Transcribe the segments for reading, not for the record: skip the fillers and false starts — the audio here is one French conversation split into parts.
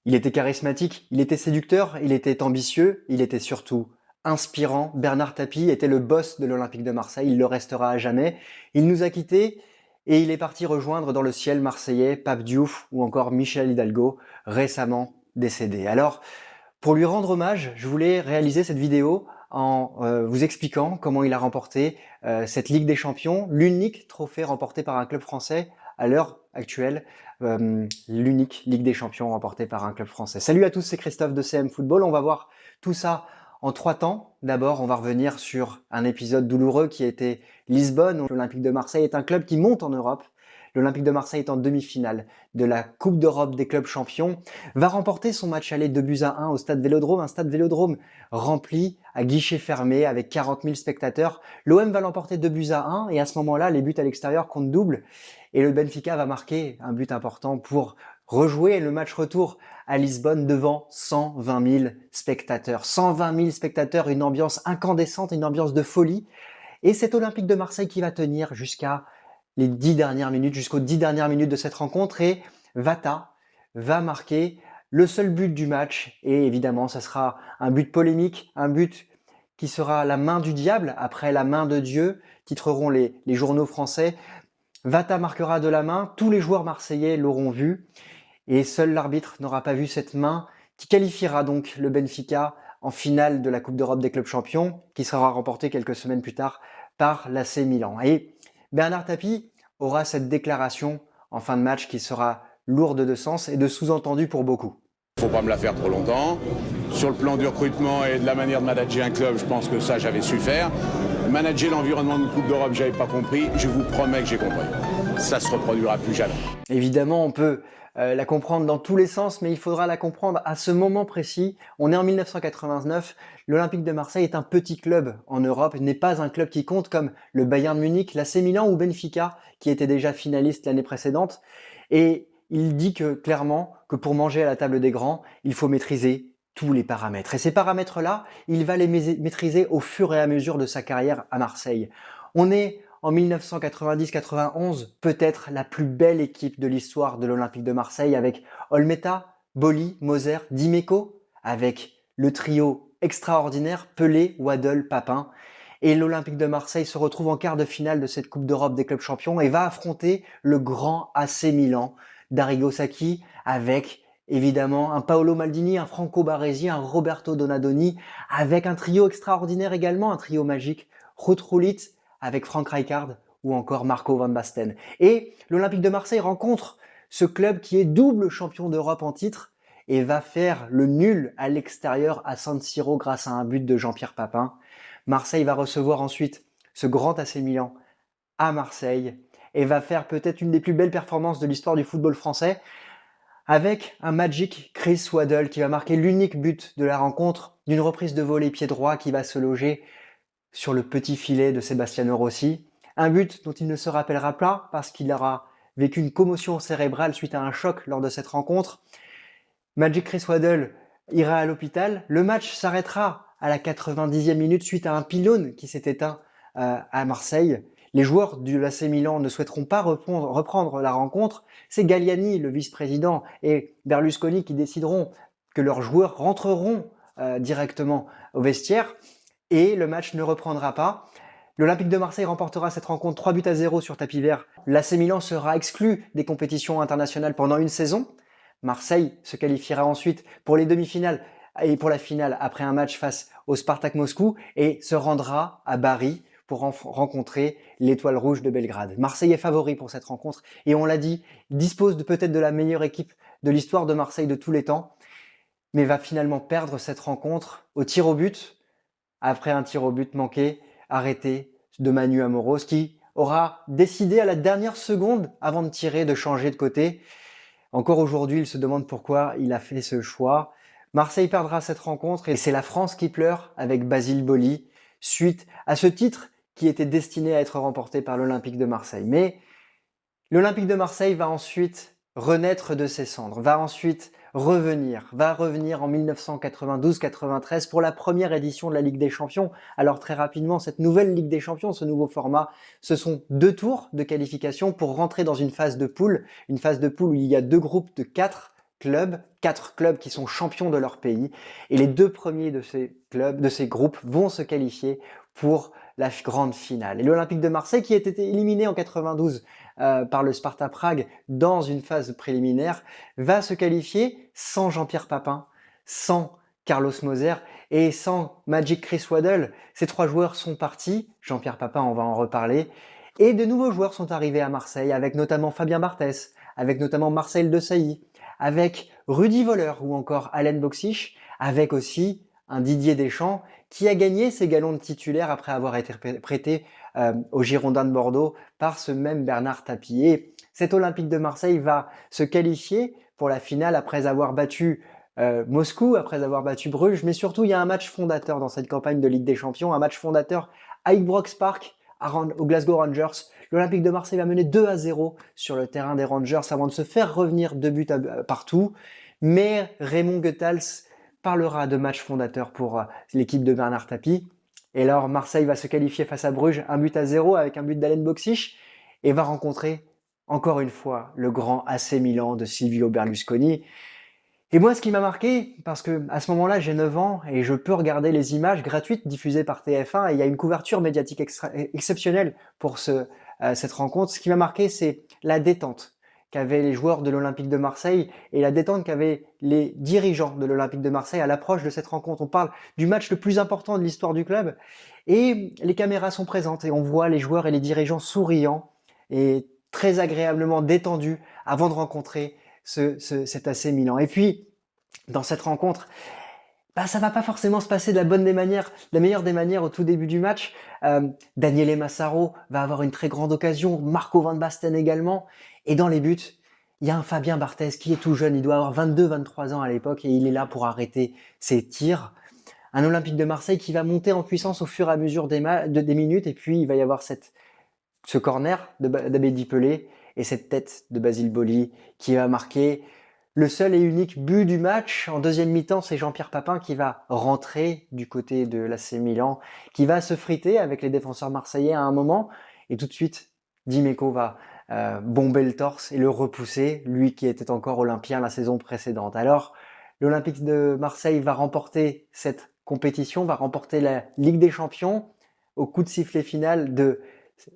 Il était charismatique, il était séducteur, il était ambitieux, il était surtout inspirant. Bernard Tapie était le boss de l'Olympique de Marseille, il le restera à jamais. Il nous a quittés et il est parti rejoindre dans le ciel marseillais Pape Diouf ou encore Michel Hidalgo, récemment décédé. Alors, pour lui rendre hommage, je voulais réaliser cette vidéo en vous expliquant comment il a remporté cette Ligue des Champions, l'unique trophée remporté par un club français à l'heure actuelle, l'unique Ligue des Champions remportée par un club français. Salut à tous, c'est Christophe de CM Football. On va voir tout ça en 3 temps. D'abord, on va revenir sur un épisode douloureux qui a été Lisbonne. L'Olympique de Marseille est un club qui monte en Europe. L'Olympique de Marseille est en demi-finale de la Coupe d'Europe des clubs champions, va remporter son match aller 2-1 au stade Vélodrome, un stade Vélodrome rempli à guichet fermé avec 40 000 spectateurs. L'OM va l'emporter 2-1 et à ce moment-là, les buts à l'extérieur comptent double et le Benfica va marquer un but important pour rejouer le match retour à Lisbonne devant 120 000 spectateurs. 120 000 spectateurs, une ambiance incandescente, une ambiance de folie. Et c'est Olympique de Marseille qui va tenir jusqu'à les 10 dernières minutes, jusqu'aux 10 dernières minutes de cette rencontre et Vata va marquer le seul but du match et évidemment ça sera un but polémique, un but qui sera la main du diable après la main de Dieu, titreront les journaux français. Vata marquera de la main, tous les joueurs marseillais l'auront vu et seul l'arbitre n'aura pas vu cette main qui qualifiera donc le Benfica en finale de la Coupe d'Europe des clubs champions qui sera remportée quelques semaines plus tard par l'AC Milan. Et Bernard Tapie aura cette déclaration en fin de match qui sera lourde de sens et de sous-entendu pour beaucoup. Il ne faut pas me la faire trop longtemps. Sur le plan du recrutement et de la manière de manager un club, je pense que ça, j'avais su faire. Manager l'environnement de Coupe d'Europe, je n'avais pas compris. Je vous promets que j'ai compris. Ça ne se reproduira plus jamais. Évidemment, on peut la comprendre dans tous les sens, mais il faudra la comprendre à ce moment précis. On est en 1989, l'Olympique de Marseille est un petit club en Europe, n'est pas un club qui compte comme le Bayern Munich, l'AC Milan ou Benfica, qui était déjà finaliste l'année précédente. Et il dit clairement que pour manger à la table des grands, il faut maîtriser tous les paramètres. Et ces paramètres-là, il va les maîtriser au fur et à mesure de sa carrière à Marseille. On est en 1990-91, peut-être la plus belle équipe de l'histoire de l'Olympique de Marseille avec Olmeta, Boli, Moser, Dimeco, avec le trio extraordinaire Pelé, Waddle, Papin. Et l'Olympique de Marseille se retrouve en quart de finale de cette Coupe d'Europe des clubs champions et va affronter le grand AC Milan d'Arrigo Sacchi avec évidemment un Paolo Maldini, un Franco Baresi, un Roberto Donadoni, avec un trio extraordinaire également, un trio magique, Ruud Gullit, avec Frank Rijkaard ou encore Marco van Basten. Et l'Olympique de Marseille rencontre ce club qui est double champion d'Europe en titre et va faire le nul à l'extérieur à San Siro grâce à un but de Jean-Pierre Papin. Marseille va recevoir ensuite ce grand AC Milan à Marseille et va faire peut-être une des plus belles performances de l'histoire du football français avec un Magic Chris Waddle qui va marquer l'unique but de la rencontre d'une reprise de volée pied droit qui va se loger sur le petit filet de Sebastiano Rossi. Un but dont il ne se rappellera pas parce qu'il aura vécu une commotion cérébrale suite à un choc lors de cette rencontre. Magic Chris Waddle ira à l'hôpital. Le match s'arrêtera à la 90e minute suite à un pylône qui s'est éteint à Marseille. Les joueurs du l'AC Milan ne souhaiteront pas reprendre la rencontre. C'est Galliani, le vice-président, et Berlusconi qui décideront que leurs joueurs rentreront directement au vestiaire et le match ne reprendra pas. L'Olympique de Marseille remportera cette rencontre 3-0 sur tapis vert. L'AC Milan sera exclu des compétitions internationales pendant une saison. Marseille se qualifiera ensuite pour les demi-finales et pour la finale après un match face au Spartak Moscou et se rendra à Bari pour rencontrer l'Étoile Rouge de Belgrade. Marseille est favori pour cette rencontre et on l'a dit, dispose peut-être de la meilleure équipe de l'histoire de Marseille de tous les temps, mais va finalement perdre cette rencontre au tir au but après un tir au but manqué, arrêté de Manu Amoros qui aura décidé à la dernière seconde avant de tirer de changer de côté. Encore aujourd'hui, il se demande pourquoi il a fait ce choix. Marseille perdra cette rencontre et c'est la France qui pleure avec Basile Boli suite à ce titre qui était destiné à être remporté par l'Olympique de Marseille. Mais l'Olympique de Marseille va ensuite renaître de ses cendres, va revenir en 1992-93 pour la première édition de la Ligue des Champions. Alors très rapidement, cette nouvelle Ligue des Champions, ce nouveau format, ce sont 2 tours de qualification pour rentrer dans une phase de poule où il y a 2 groupes de 4 clubs, 4 clubs qui sont champions de leur pays. Et les 2 premiers de ces clubs, de ces groupes, vont se qualifier pour la grande finale. Et l'Olympique de Marseille, qui a été éliminé en 92 par le Sparta Prague dans une phase préliminaire, va se qualifier sans Jean-Pierre Papin, sans Carlos Moser et sans Magic Chris Waddle. Ces 3 joueurs sont partis. Jean-Pierre Papin, on va en reparler. Et de nouveaux joueurs sont arrivés à Marseille, avec notamment Fabien Barthez, avec notamment Marcel Desailly, avec Rudy Voller ou encore Alain Boxic, avec aussi un Didier Deschamps qui a gagné ses galons de titulaire après avoir été prêté aux Girondins de Bordeaux par ce même Bernard Tapie. Et cet Olympique de Marseille va se qualifier pour la finale après avoir battu Moscou, après avoir battu Bruges, mais surtout il y a un match fondateur dans cette campagne de Ligue des Champions, un match fondateur à Ibrox Park, aux Glasgow Rangers. L'Olympique de Marseille va mener 2-0 sur le terrain des Rangers avant de se faire revenir 2 buts partout. Mais Raymond Goethals parlera de match fondateur pour l'équipe de Bernard Tapie. Et alors Marseille va se qualifier face à Bruges 1-0 avec un but d'Alain Boxic et va rencontrer encore une fois le grand AC Milan de Silvio Berlusconi. Et moi, ce qui m'a marqué, parce que à ce moment-là, j'ai 9 ans et je peux regarder les images gratuites diffusées par TF1 et il y a une couverture médiatique exceptionnelle pour cette rencontre. Ce qui m'a marqué, c'est la détente qu'avaient les joueurs de l'Olympique de Marseille et la détente qu'avaient les dirigeants de l'Olympique de Marseille à l'approche de cette rencontre. On parle du match le plus important de l'histoire du club et les caméras sont présentes et on voit les joueurs et les dirigeants souriants et très agréablement détendus avant de rencontrer cet AC Milan. Et puis, dans cette rencontre, ça va pas forcément se passer de la meilleure des manières au tout début du match. Daniele Massaro va avoir une très grande occasion, Marco Van Basten également. Et dans les buts, il y a un Fabien Barthez qui est tout jeune, il doit avoir 22-23 ans à l'époque et il est là pour arrêter ses tirs. Un Olympique de Marseille qui va monter en puissance au fur et à mesure des minutes et puis il va y avoir ce corner d'Abedi Pelé et cette tête de Basile Boli qui va marquer le seul et unique but du match. En deuxième mi-temps, c'est Jean-Pierre Papin qui va rentrer du côté de l'AC Milan, qui va se friter avec les défenseurs marseillais à un moment. Et tout de suite, Dimeco va bomber le torse et le repousser, lui qui était encore olympien la saison précédente. Alors, l'Olympique de Marseille va remporter cette compétition, va remporter la Ligue des Champions au coup de sifflet final de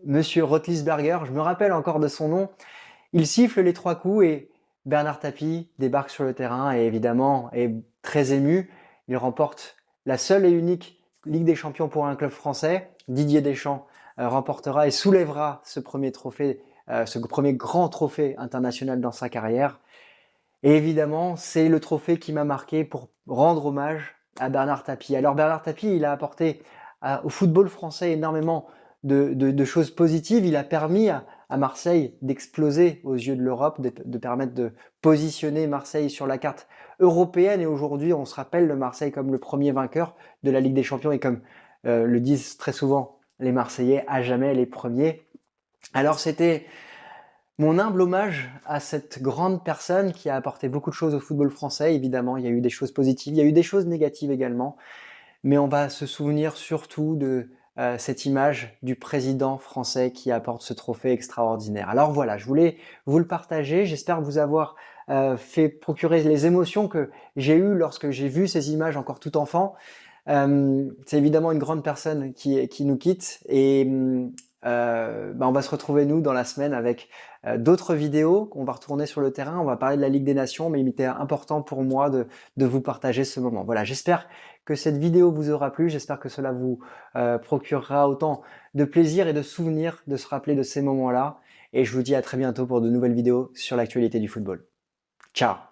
Monsieur Roethlisberger. Je me rappelle encore de son nom. Il siffle les 3 coups et Bernard Tapie débarque sur le terrain et évidemment est très ému. Il remporte la seule et unique Ligue des Champions pour un club français. Didier Deschamps remportera et soulèvera ce premier trophée, ce premier grand trophée international dans sa carrière. Et évidemment, c'est le trophée qui m'a marqué pour rendre hommage à Bernard Tapie. Alors Bernard Tapie, il a apporté au football français énormément de choses positives. Il a permis à Marseille d'exploser aux yeux de l'Europe, de permettre de positionner Marseille sur la carte européenne. Et aujourd'hui, on se rappelle de Marseille comme le premier vainqueur de la Ligue des Champions et comme le disent très souvent les Marseillais, à jamais les premiers. Alors c'était mon humble hommage à cette grande personne qui a apporté beaucoup de choses au football français. Évidemment, il y a eu des choses positives, il y a eu des choses négatives également. Mais on va se souvenir surtout de cette image du président français qui apporte ce trophée extraordinaire. Alors voilà, je voulais vous le partager. J'espère vous avoir fait procurer les émotions que j'ai eues lorsque j'ai vu ces images encore tout enfant. C'est évidemment une grande personne qui nous quitte et on va se retrouver nous dans la semaine avec d'autres vidéos. On va retourner sur le terrain, on va parler de la Ligue des Nations, mais il était important pour moi de vous partager ce moment. Voilà, j'espère que cette vidéo vous aura plu, j'espère que cela vous procurera autant de plaisir et de souvenirs de se rappeler de ces moments-là. Et je vous dis à très bientôt pour de nouvelles vidéos sur l'actualité du football. Ciao!